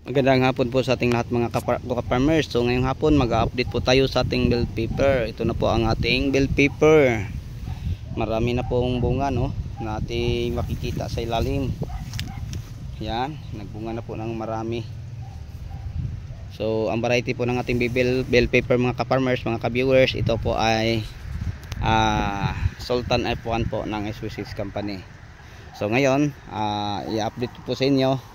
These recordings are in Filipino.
Magandang hapon po sa ating lahat mga ka-farmers. So ngayong hapon mag-update po tayo sa ating bell pepper. Ito na po ang ating bell pepper. Marami na pong bunga no, na ating makikita sa ilalim. Yan, nagbunga na po ng marami. So ang variety po ng ating bell pepper mga ka-farmers, mga ka-viewers, ito po ay Sultan F1 po ng SW6 Company. So ngayon i-update po sa inyo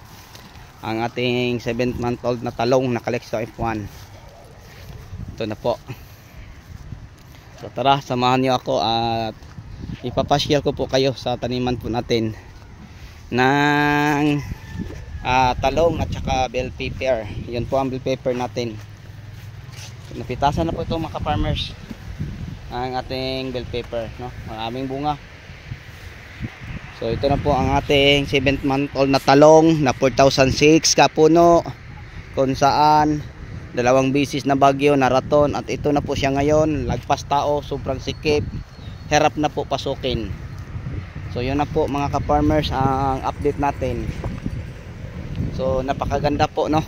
ang ating 7-month-old na talong na Calixto F1. Ito na po. So tara, samahan niyo ako at ipapasyal ko po kayo sa taniman po natin ng talong at saka bell pepper. Yun po ang bell pepper natin. So, napitasan na po ito mga farmers ang ating bell pepper no? Maraming bunga. So ito na po ang ating 7-month-old na talong na 4,006 kapuno, kung saan 2 bisis na bagyo na raton, at ito na po siya ngayon, lagpas tao, sobrang sikip, hirap na po pasukin. So yun na po mga ka-farmers ang update natin. So napakaganda po no.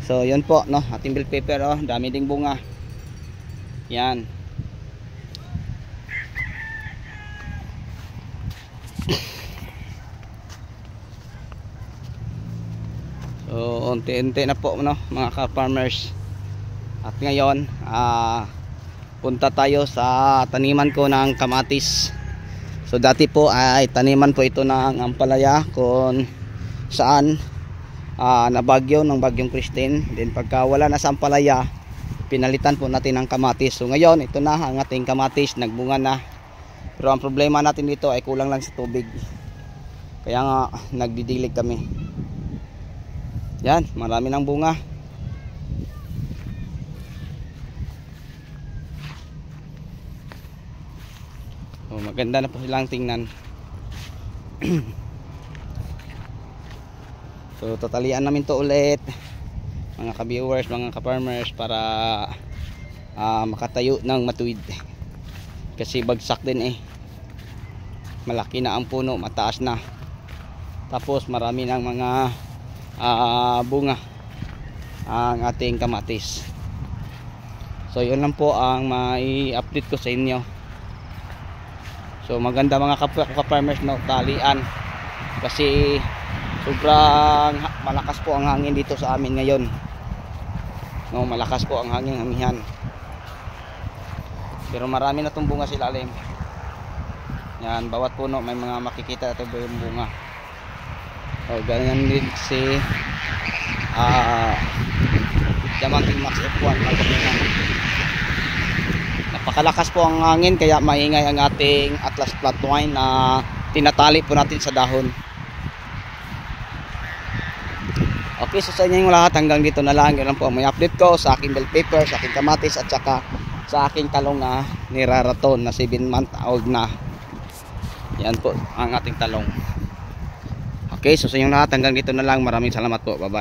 So yun po no, ating bell pepper oh, dami ding bunga. Yan. So unti-unti na po no mga ka-farmers. At ngayon punta tayo sa taniman ko ng kamatis. So dati po ay taniman po ito ng ampalaya, kung saan nabagyo ng bagyong Christine. Then pagka wala na sa ampalaya, pinalitan po natin ng kamatis. So ngayon ito na ang ating kamatis, nagbunga na. Pero ang problema natin dito ay kulang lang sa tubig. Kaya nga nagdidilig kami. Yan, marami ng bunga. Oh, maganda na po silang tingnan. So tatalian namin to ulit mga ka-viewers, mga ka-farmers, para makatayo ng matuwid. Kasi bagsak din eh. Malaki na ang puno, mataas na. Tapos marami ng mga bunga ang ating kamatis. So yun lang po ang mai-update ko sa inyo. So maganda mga ka-farmers no, talian, kasi sobrang malakas po ang hangin dito sa amin ngayon no, malakas po ang hangin, amihan. Pero marami na itong bunga sa ilalim. Yan, bawat puno may mga makikita ito yung bunga. O ganyan din si Diamante Max F1. Napakalakas po ang hangin, kaya maingay ang ating Atlas Flat Twine na tinatali po natin sa dahon. Okay, so sa inyo yung lahat, hanggang dito na lang. Yan lang po may update ko sa aking bell pepper, sa aking kamatis, at saka sa aking talong na niraraton na 7-month-old na. Yan po ang ating talong. Okay, so sa inyong lahat, hanggang dito na lang. Maraming salamat po. Bye bye.